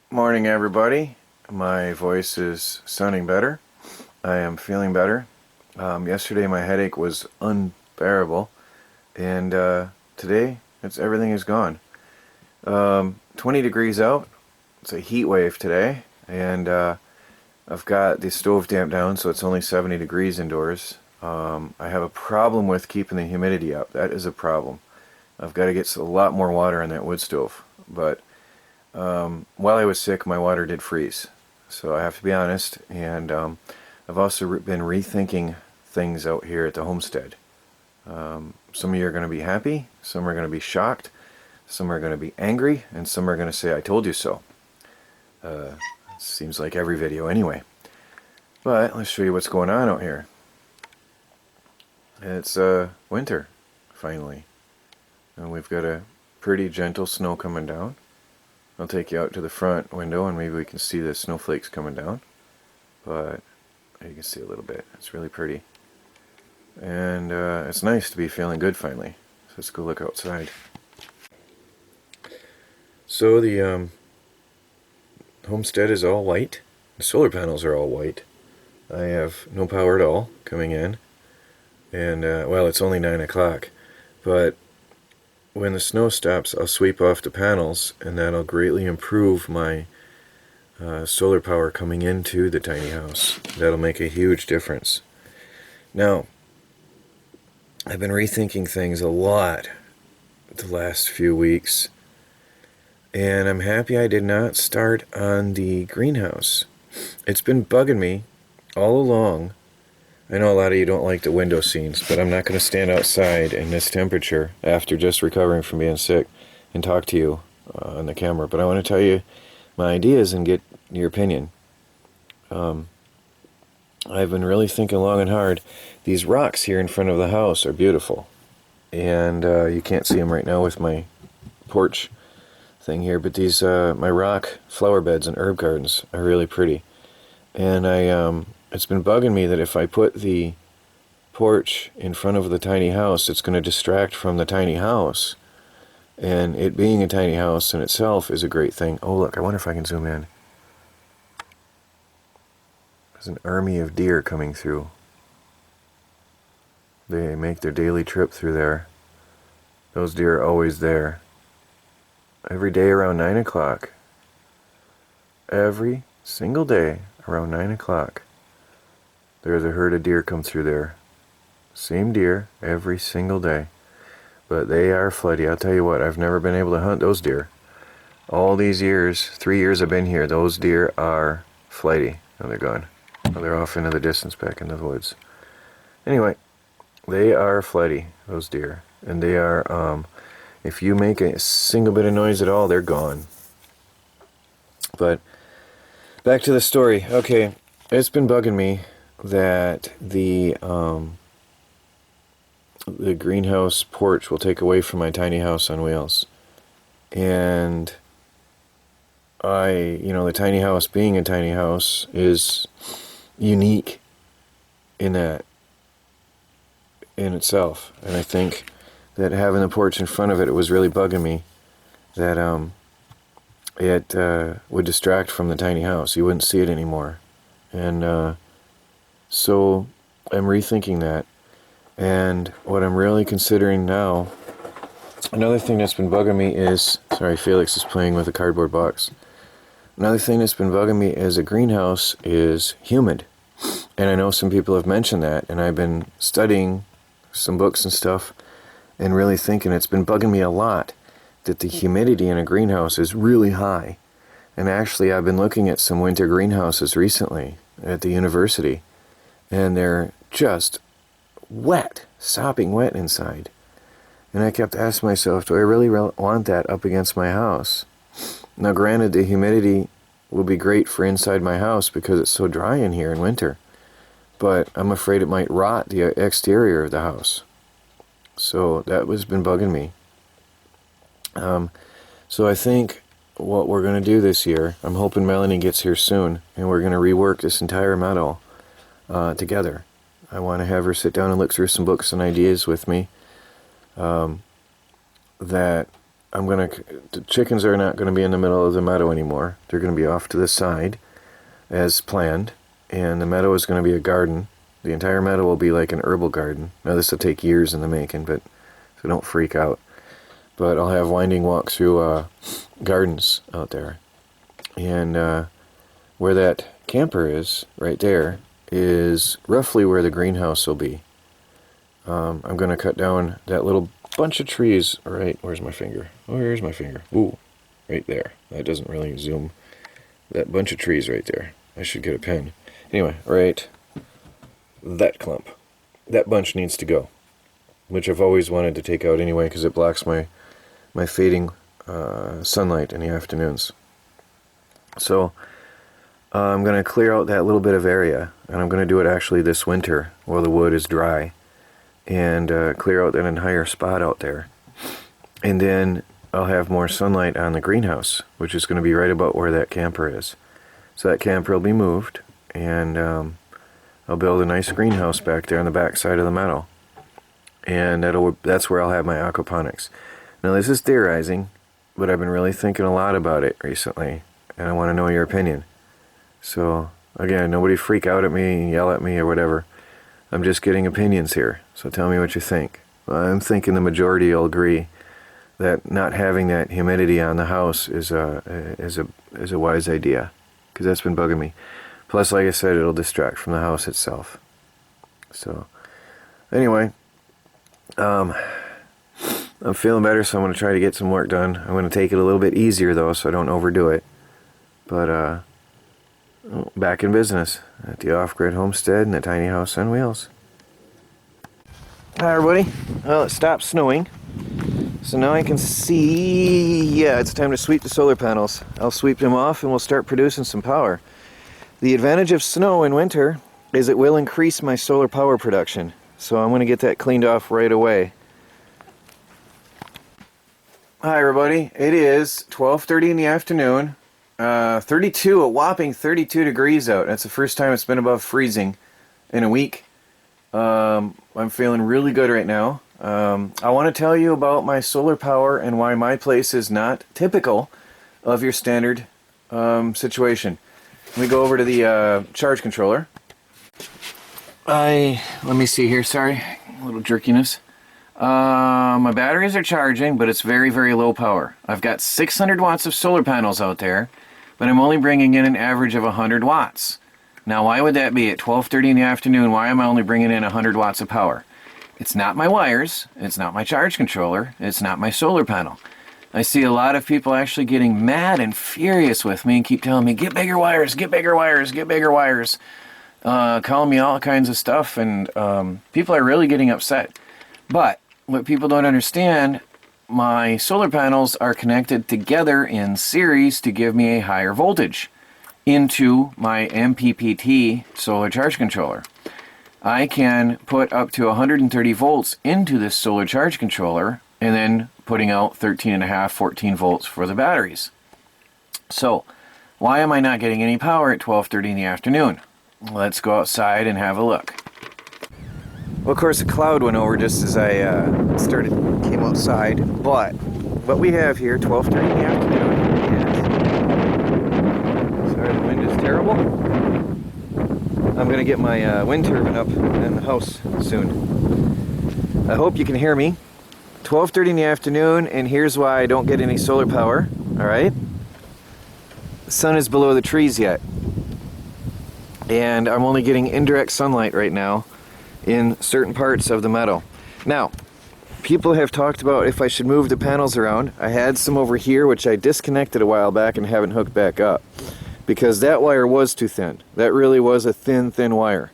Morning, everybody. My voice is sounding better. I am feeling better. Yesterday my headache was unbearable, and today everything is gone. 20 degrees out. It's a heat wave today, and I've got the stove damped down, so it's only 70 degrees indoors. I have a problem with keeping the humidity up. That is a problem. I've got to get a lot more water on that wood stove, but while I was sick, my water did freeze. So I have to be honest, and I've also been rethinking things out here at the homestead. Some of you are going to be happy, some are going to be shocked, some are going to be angry, and some are going to say, I told you so. Seems like every video anyway. But let's show you what's going on out here. It's winter, finally. And we've got a pretty gentle snow coming down. I'll take you out to the front window and maybe we can see the snowflakes coming down. But you can see a little bit. It's really pretty. And it's nice to be feeling good finally. So let's go look outside. So the homestead is all white. The solar panels are all white. I have no power at all coming in. And, well, it's only 9 o'clock. But when the snow stops, I'll sweep off the panels, and that'll greatly improve my solar power coming into the tiny house. That'll make a huge difference. Now, I've been rethinking things a lot the last few weeks, and I'm happy I did not start on the greenhouse. It's been bugging me all along. I know a lot of you don't like the window scenes, but I'm not going to stand outside in this temperature after just recovering from being sick and talk to you on the camera. But I want to tell you my ideas and get your opinion. I've been really thinking long and hard. These rocks here in front of the house are beautiful. And you can't see them right now with my porch thing here, but these my rock flower beds and herb gardens are really pretty. And it's been bugging me that if I put the porch in front of the tiny house, it's going to distract from the tiny house. And it being a tiny house in itself is a great thing. Oh, look, I wonder if I can zoom in. There's an army of deer coming through. They make their daily trip through there. Those deer are always there. Every day around 9 o'clock. Every single day around 9 o'clock. There's a herd of deer come through there. Same deer every single day. But they are flighty. I'll tell you what, I've never been able to hunt those deer. All these years, 3 years I've been here, those deer are flighty. Oh, they're gone. Oh, they're off into the distance back in the woods. Anyway, they are flighty, those deer. And they are, if you make a single bit of noise at all, they're gone. But back to the story. Okay, it's been bugging me that the greenhouse porch will take away from my tiny house on wheels. And the tiny house being a tiny house is unique in that, in itself. And I think that having the porch in front of it, it was really bugging me that it would distract from the tiny house. You wouldn't see it anymore. And so I'm rethinking that. And what I'm really considering now, another thing that's been bugging me is, sorry, Felix is playing with a cardboard box. Another thing that's been bugging me is a greenhouse is humid. And I know some people have mentioned that, and I've been studying some books and stuff and really thinking it's been bugging me a lot that the humidity in a greenhouse is really high. And actually I've been looking at some winter greenhouses recently at the university, and they're just wet, sopping wet inside. And I kept asking myself, do I really want that up against my house? Now granted, the humidity will be great for inside my house because it's so dry in here in winter, but I'm afraid it might rot the exterior of the house. So that has been bugging me. So I think what we're going to do this year, I'm hoping Melanie gets here soon, and we're going to rework this entire meadow together. I want to have her sit down and look through some books and ideas with me that the chickens are not gonna be in the middle of the meadow anymore. They're gonna be off to the side as planned, and the meadow is gonna be a garden. The entire meadow will be like an herbal garden. Now this will take years in the making, but so don't freak out. But I'll have winding walk through gardens out there. And where that camper is, right there, is roughly where the greenhouse will be. I'm going to cut down that little bunch of trees. Right, where's my finger? Oh, here's my finger. Ooh, right there. That doesn't really zoom. That bunch of trees right there. I should get a pen. Anyway, right, that clump. That bunch needs to go, which I've always wanted to take out anyway because it blocks my fading sunlight in the afternoons. So I'm going to clear out that little bit of area, and I'm going to do it actually this winter while the wood is dry, and clear out that entire spot out there. And then I'll have more sunlight on the greenhouse, which is going to be right about where that camper is. So that camper will be moved, and I'll build a nice greenhouse back there on the back side of the meadow. And that's where I'll have my aquaponics. Now this is theorizing, but I've been really thinking a lot about it recently, and I want to know your opinion. So again, nobody freak out at me and yell at me or whatever. I'm just getting opinions here, so tell me what you think. I'm thinking the majority will agree that not having that humidity on the house is a wise idea, because that's been bugging me. Plus, like I said, it'll distract from the house itself. So anyway, I'm feeling better, so I'm going to try to get some work done. I'm going to take it a little bit easier though, so I don't overdo it. But back in business at the off-grid homestead and the tiny house on wheels. Hi everybody. Well, it stopped snowing, so now I can see, yeah, it's time to sweep the solar panels. I'll sweep them off and we'll start producing some power. The advantage of snow in winter is it will increase my solar power production, so I'm going to get that cleaned off right away. Hi everybody, it is 12:30 in the afternoon. 32, a whopping 32 degrees out. That's the first time it's been above freezing in a week. I'm feeling really good right now. I want to tell you about my solar power and why my place is not typical of your standard situation. Let me go over to the charge controller. Let me see here, sorry, a little jerkiness. My batteries are charging, but it's very, very low power. I've got 600 watts of solar panels out there, but I'm only bringing in an average of 100 watts. Now, why would that be at 12:30 in the afternoon? Why am I only bringing in 100 watts of power? It's not my wires, it's not my charge controller, it's not my solar panel. I see a lot of people actually getting mad and furious with me and keep telling me, get bigger wires, get bigger wires, get bigger wires. Calling me all kinds of stuff, and people are really getting upset. But what people don't understand, my solar panels are connected together in series to give me a higher voltage into my MPPT solar charge controller. I can put up to 130 volts into this solar charge controller and then putting out 13.5, 14 volts for the batteries. So why am I not getting any power at 12:30 in the afternoon? Let's go outside and have a look. Well, of course, a cloud went over just as I came outside, but what we have here, 12:30 in the afternoon, is, sorry, the wind is terrible. I'm going to get my wind turbine up in the house soon. I hope you can hear me. 12:30 in the afternoon, and here's why I don't get any solar power, all right? The sun is below the trees yet, and I'm only getting indirect sunlight right now in certain parts of the meadow. Now, people have talked about if I should move the panels around. I had some over here which I disconnected a while back and haven't hooked back up because that wire was too thin. That really was a thin wire.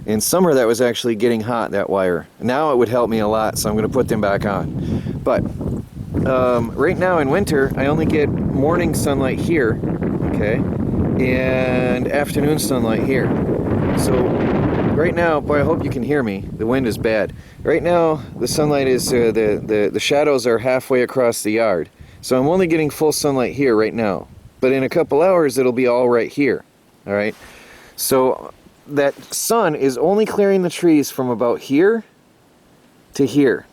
In summer that was actually getting hot, that wire. Now it would help me a lot, so I'm going to put them back on. But right now in winter I only get morning sunlight here, okay, and afternoon sunlight here. So right now, boy, I hope you can hear me. The wind is bad. Right now, the sunlight is, the shadows are halfway across the yard. So I'm only getting full sunlight here right now. But in a couple hours, it'll be all right here. All right? So that sun is only clearing the trees from about here to here.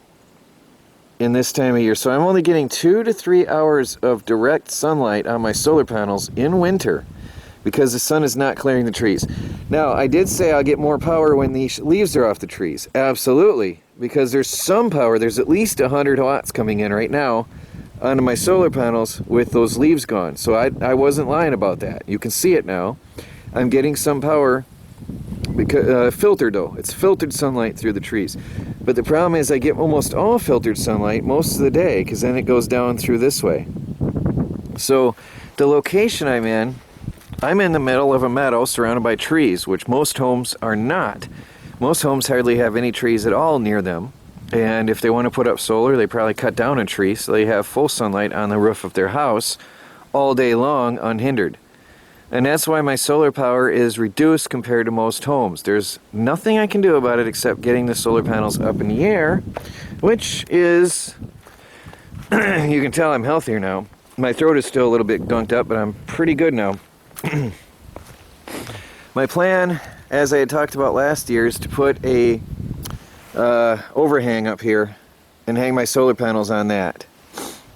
in this time of year. So I'm only getting 2 to 3 hours of direct sunlight on my solar panels in winter because the sun is not clearing the trees. Now, I did say I'll get more power when the leaves are off the trees. Absolutely, because there's some power. There's at least 100 watts coming in right now onto my solar panels with those leaves gone. So I wasn't lying about that. You can see it now. I'm getting some power, because filtered though. It's filtered sunlight through the trees. But the problem is I get almost all filtered sunlight most of the day, because then it goes down through this way. So the location I'm in the middle of a meadow surrounded by trees, which most homes are not. Most homes hardly have any trees at all near them. And if they want to put up solar, they probably cut down a tree so they have full sunlight on the roof of their house all day long unhindered. And that's why my solar power is reduced compared to most homes. There's nothing I can do about it except getting the solar panels up in the air, which is, you can tell I'm healthier now. My throat is still a little bit gunked up, but I'm pretty good now. My plan, as I had talked about last year, is to put a overhang up here and hang my solar panels on that.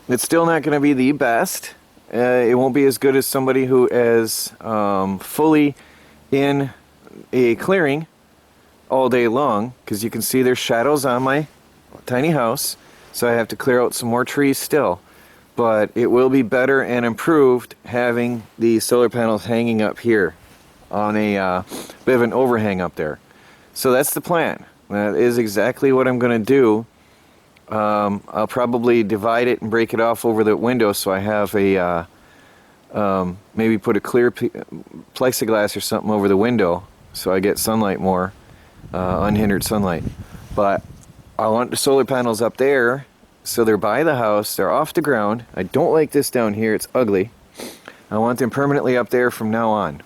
It's still not going to be the best. It won't be as good as somebody who is fully in a clearing all day long, because you can see there's shadows on my tiny house, so I have to clear out some more trees still. But it will be better and improved having the solar panels hanging up here on a bit of an overhang up there. So that's the plan. That is exactly what I'm going to do. I'll probably divide it and break it off over the window, so I have a maybe put a clear plexiglass or something over the window so I get sunlight more, unhindered sunlight. But I want the solar panels up there so they're by the house, they're off the ground. I don't like this down here, it's ugly. I want them permanently up there from now on,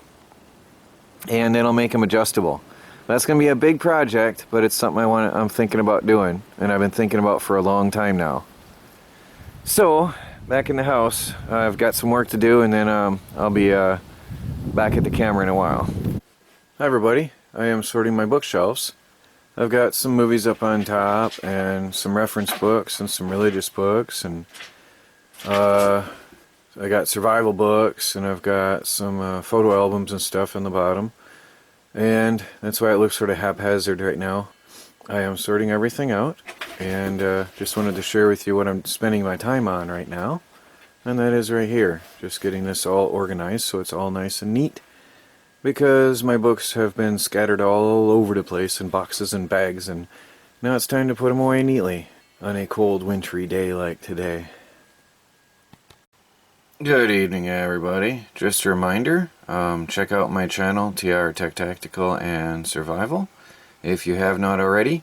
and then I'll make them adjustable. That's going to be a big project, but it's something I'm thinking about doing, and I've been thinking about for a long time now. So, back in the house, I've got some work to do, and then I'll be back at the camera in a while. Hi everybody, I am sorting my bookshelves. I've got some movies up on top, and some reference books, and some religious books, and I got survival books, and I've got some photo albums and stuff on the bottom. And that's why it looks sort of haphazard right now. I am sorting everything out, and just wanted to share with you what I'm spending my time on right now. And that is right here, just getting this all organized so it's all nice and neat. Because my books have been scattered all over the place in boxes and bags, and now it's time to put them away neatly on a cold wintry day like today. Good evening everybody. Just a reminder, check out my channel, TR Tech Tactical and Survival, if you have not already.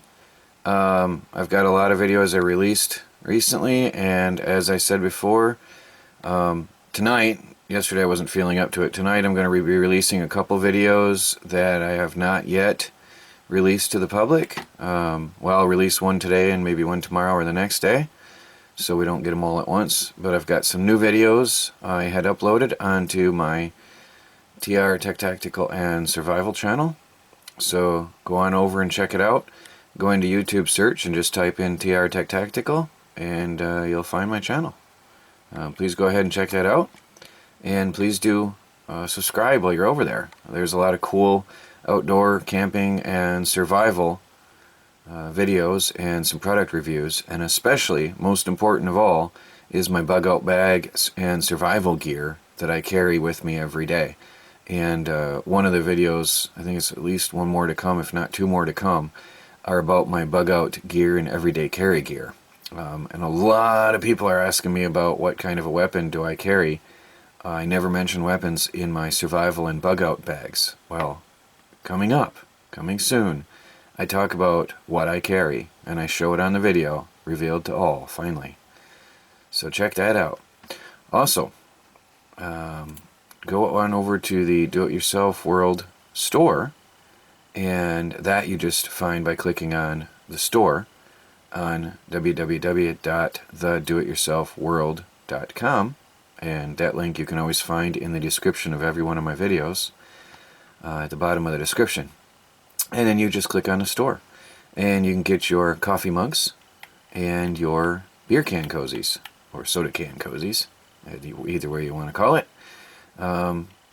I've got a lot of videos I released recently, and as I said before, yesterday I wasn't feeling up to it. Tonight I'm going to be releasing a couple videos that I have not yet released to the public. Well, I'll release one today and maybe one tomorrow or the next day, so we don't get them all at once. But I've got some new videos I had uploaded onto my TR Tech Tactical and Survival channel. So go on over and check it out. Go into YouTube search and just type in TR Tech Tactical, and you'll find my channel. Please go ahead and check that out. And please do subscribe while you're over there. There's a lot of cool outdoor camping and survival videos and some product reviews, and especially, most important of all, is my bug out bag and survival gear that I carry with me every day. And one of the videos, I think it's at least one more to come, if not two more to come, are about my bug out gear and everyday carry gear. And a lot of people are asking me about what kind of a weapon do I carry. I never mention weapons in my survival and bug out bags. Well, coming up, coming soon, I talk about what I carry, and I show it on the video, revealed to all, finally. So check that out. Also, go on over to the Do-It-Yourself World store, and that you just find by clicking on the store on www.thedoityourselfworld.com. And that link you can always find in the description of every one of my videos, at the bottom of the description. And then you just click on the store, and you can get your coffee mugs and your beer can cozies, or soda can cozies, either way you want to call it.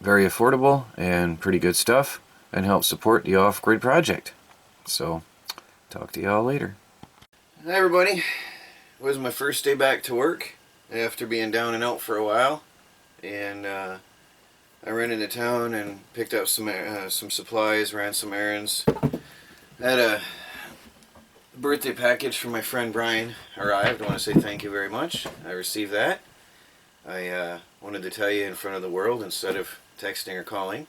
Very affordable and pretty good stuff, and helps support the off-grid project. So, talk to y'all later. Hi everybody. It was my first day back to work after being down and out for a while, and I ran into town and picked up some supplies, ran some errands. Had a birthday package from my friend Brian arrived. I want to say thank you very much. I received that. I wanted to tell you in front of the world instead of texting or calling.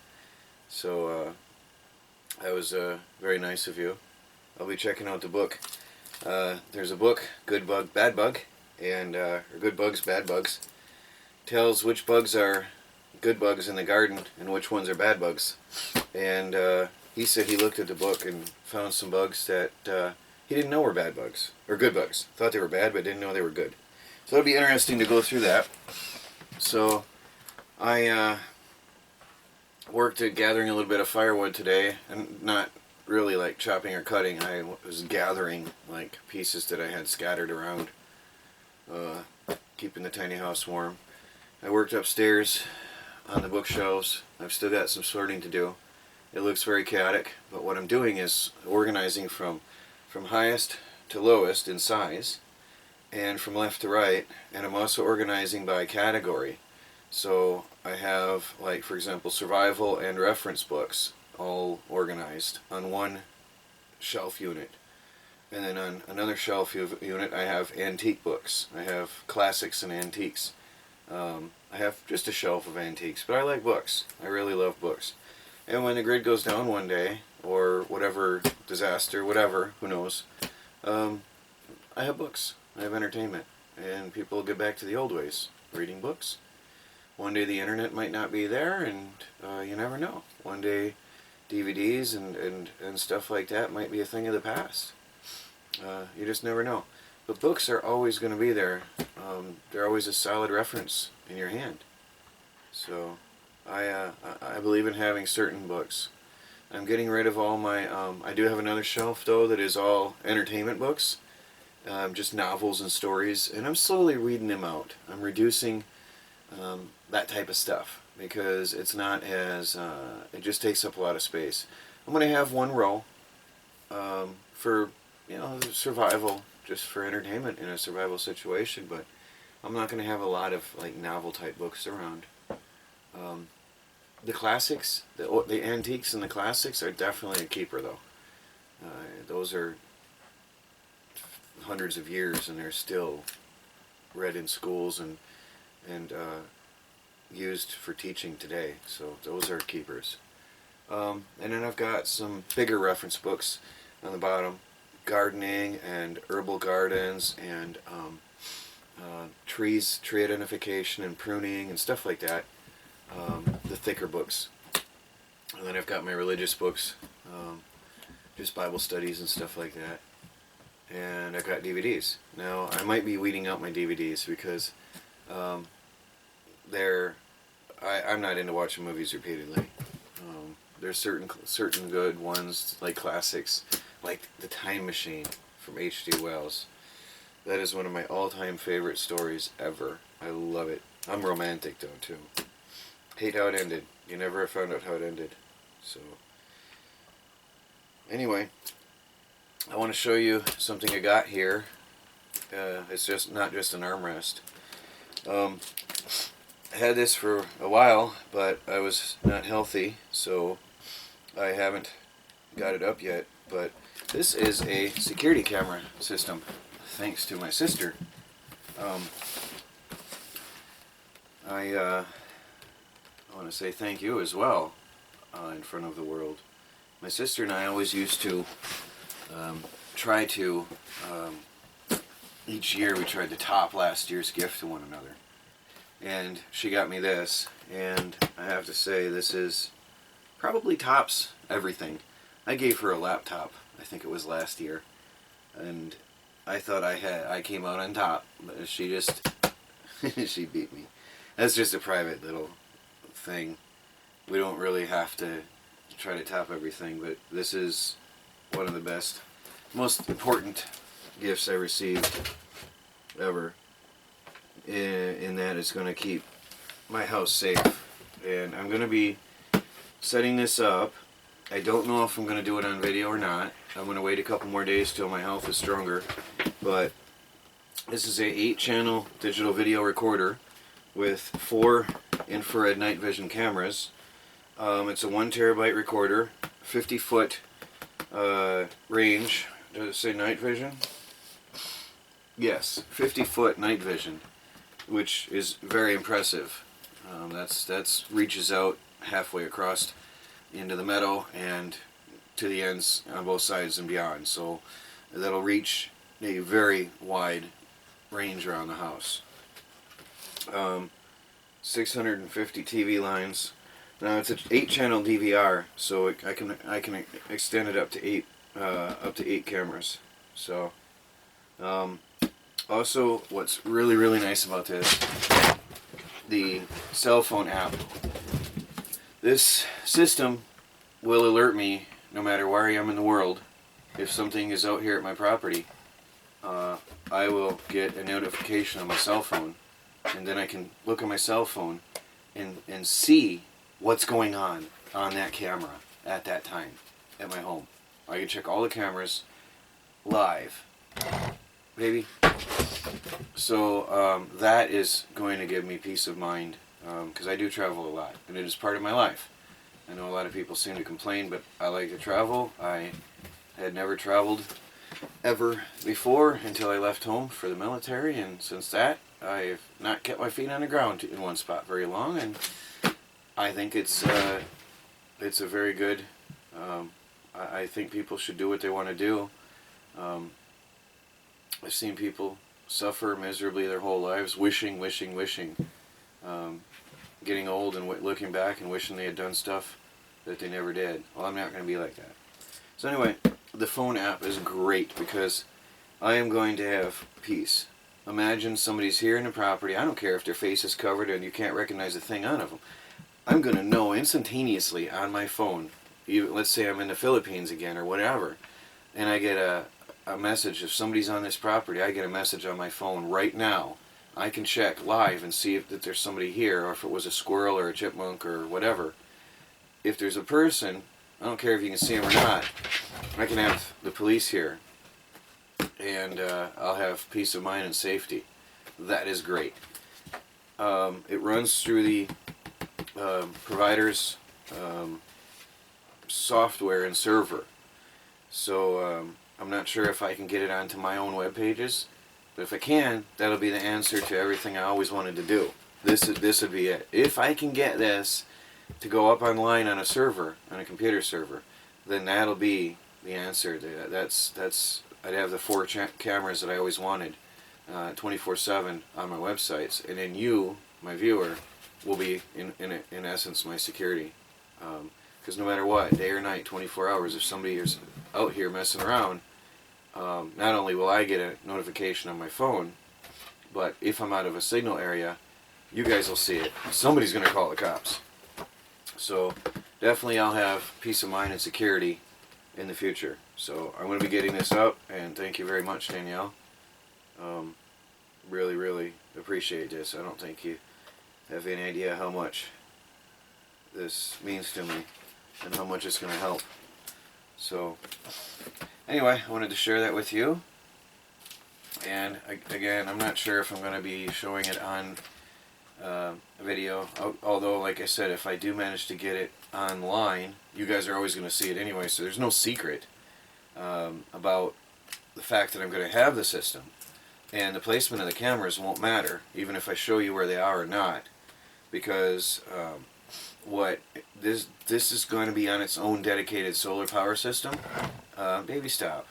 So that was very nice of you. I'll be checking out the book. There's a book, Good Bug, Bad Bug, and or Good Bugs, Bad Bugs. Tells which bugs are good bugs in the garden and which ones are bad bugs. And he said he looked at the book and found some bugs that he didn't know were bad bugs, or good bugs. Thought they were bad, but didn't know they were good. So it'll be interesting to go through that. So I worked at gathering a little bit of firewood today, and not really like chopping or cutting. I was gathering like pieces that I had scattered around, keeping the tiny house warm. I worked upstairs on the bookshelves. I've still got some sorting to do. It looks very chaotic, but what I'm doing is organizing from highest to lowest in size, and from left to right, and I'm also organizing by category. So I have, like, for example, survival and reference books all organized on one shelf unit. And then on another shelf unit I have antique books. I have classics and antiques. I have just a shelf of antiques, but I like books. I really love books. And when the grid goes down one day, or whatever disaster, whatever, who knows, I have books. I have entertainment. And people get back to the old ways, reading books. One day the internet might not be there, and you never know. One day DVDs and stuff like that might be a thing of the past. You just never know. But books are always going to be there. They're always a solid reference in your hand. So I believe in having certain books. I'm getting rid of all my, I do have another shelf though that is all entertainment books, just novels and stories, and I'm slowly reading them out. I'm reducing that type of stuff because it's not as, it just takes up a lot of space. I'm going to have one row for, survival, just for entertainment in a survival situation, but I'm not going to have a lot of like novel type books around. The classics, the antiques and the classics are definitely a keeper though. Those are hundreds of years and they're still read in schools and used for teaching today, so those are keepers. And then I've got some bigger reference books on the bottom, gardening and herbal gardens and tree identification and pruning and stuff like that. The thicker books. And then I've got my religious books, just Bible studies and stuff like that. And I've got DVDs. Now I might be weeding out my DVDs because I'm not into watching movies repeatedly. There's certain good ones, like classics, like The Time Machine from H.G. Wells. That is one of my all-time favorite stories ever. I love it. I'm romantic though too. Hate how it ended. You never found out how it ended. So anyway, I want to show you something I got here. It's just not just an armrest. I had this for a while, but I was not healthy, so I haven't got it up yet. But this is a security camera system, thanks to my sister. I want to say thank you as well in front of the world. My sister and I always used to try to, each year we tried to top last year's gift to one another. And she got me this, and I have to say this is probably tops everything. I gave her a laptop, I think it was last year, and I thought I came out on top, but she just, she beat me. That's just a private little thing. We don't really have to try to top everything, but this is one of the best, most important gifts I received ever, in that it's going to keep my house safe. And I'm going to be setting this up. I don't know if I'm going to do it on video or not. I'm going to wait a couple more days till my health is stronger. But this is a 8-channel digital video recorder with 4 infrared night vision cameras. It's a 1 terabyte recorder, 50-foot range. Does it say night vision? Yes, 50-foot night vision, which is very impressive. That's reaches out halfway across into the meadow and to the ends on both sides and beyond. So that'll reach a very wide range around the house. 650 TV lines. Now it's an 8-channel DVR, so I can extend it up to 8 cameras. So also, what's really nice about this, the cell phone app. This system will alert me no matter where I am in the world. If something is out here at my property, I will get a notification on my cell phone, and then I can look on my cell phone and see what's going on that camera at that time at my home. I can check all the cameras live, baby. So that is going to give me peace of mind, because I do travel a lot, and it is part of my life. I know a lot of people seem to complain, but I like to travel. I had never traveled ever before until I left home for the military, and since that I've not kept my feet on the ground in one spot very long, and I think it's a very good, I think people should do what they want to do. I've seen people suffer miserably their whole lives, wishing, getting old and looking back and wishing they had done stuff that they never did. Well, I'm not going to be like that. So anyway, the phone app is great because I am going to have peace. Imagine somebody's here in the property. I don't care if their face is covered and you can't recognize a thing on of them. I'm going to know instantaneously on my phone. Let's say I'm in the Philippines again or whatever, and I get a message. If somebody's on this property, I get a message on my phone right now. I can check live and see if there's somebody here, or if it was a squirrel or a chipmunk or whatever. If there's a person, I don't care if you can see them or not, I can have the police here, and I'll have peace of mind and safety. That is great. It runs through the provider's software and server. So I'm not sure if I can get it onto my own web pages, but if I can, that'll be the answer to everything I always wanted to do. This would be it. If I can get this to go up online on a server, on a computer server, then that'll be the answer. I'd have the 4 cameras that I always wanted, 24/7 on my websites, and then you, my viewer, will be in essence my security. Because no matter what, day or night, 24 hours, if somebody is out here messing around, not only will I get a notification on my phone, but if I'm out of a signal area, you guys will see it. Somebody's going to call the cops. So definitely I'll have peace of mind and security in the future. So I'm going to be getting this up, and thank you very much, Danielle. Really appreciate this. I don't think you have any idea how much this means to me and how much it's going to help. So anyway, I wanted to share that with you. And again, I'm not sure if I'm going to be showing it on video, although like I said, if I do manage to get it online, you guys are always going to see it anyway, so there's no secret about the fact that I'm going to have the system, and the placement of the cameras won't matter even if I show you where they are or not, because this is going to be on its own dedicated solar power system. Baby, stop.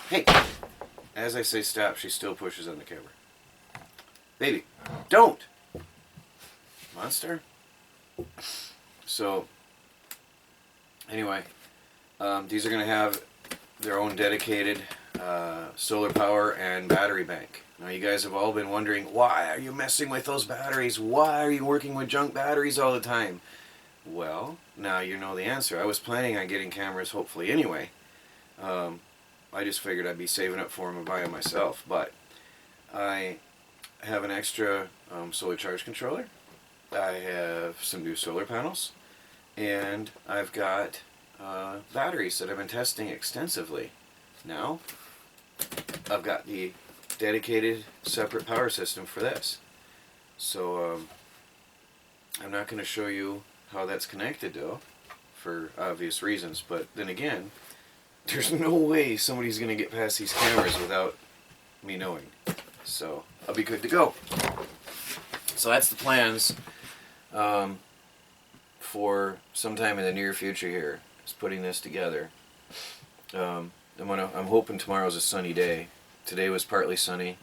Hey, as I say stop, she still pushes on the camera. Baby, don't! Monster? So, anyway, these are going to have their own dedicated solar power and battery bank. Now, you guys have all been wondering, why are you messing with those batteries? Why are you working with junk batteries all the time? Well, now you know the answer. I was planning on getting cameras hopefully anyway. I just figured I'd be saving up for them and buying them myself. But I have an extra solar charge controller. I have some new solar panels. And I've got batteries that I've been testing extensively. Now, I've got the dedicated separate power system for this. So, I'm not going to show you how that's connected though, for obvious reasons, but then again, there's no way somebody's going to get past these cameras without me knowing. So, I'll be good to go. So that's the plans for sometime in the near future here, is putting this together. I'm hoping tomorrow's a sunny day. Today was partly sunny.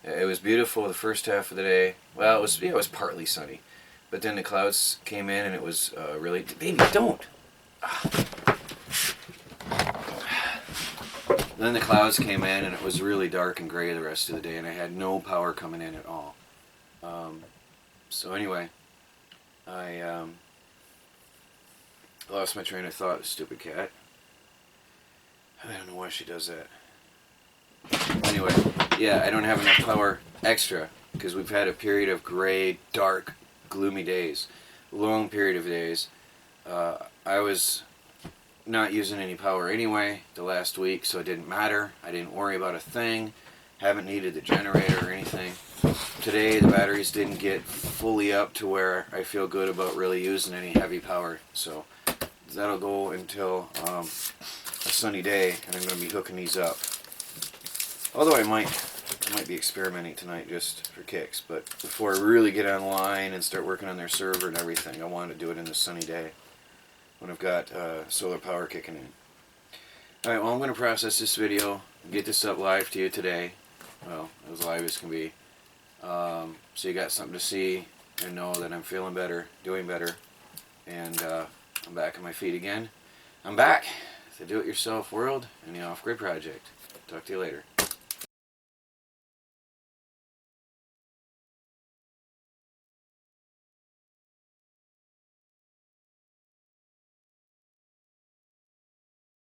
It was beautiful the first half of the day. Well, it was partly sunny. But then the clouds came in and it was really... Baby, don't! Then the clouds came in and it was really dark and gray the rest of the day, and I had no power coming in at all. So anyway, I lost my train of thought, stupid cat. I don't know why she does that. Anyway, yeah, I don't have enough power extra because we've had a period of gray, dark, gloomy days. Long period of days. I was not using any power anyway the last week, so it didn't matter. I didn't worry about a thing. Haven't needed the generator or anything. Today the batteries didn't get fully up to where I feel good about really using any heavy power, so that'll go until a sunny day, and I'm going to be hooking these up. Although I might be experimenting tonight just for kicks, but before I really get online and start working on their server and everything, I want to do it in the sunny day when I've got solar power kicking in. Alright, well, I'm going to process this video and get this up live to you today. Well, as live as can be. So you got something to see and know that I'm feeling better, doing better, and I'm back on my feet again. I'm back. The do-it-yourself world and the off-grid project. Talk to you later.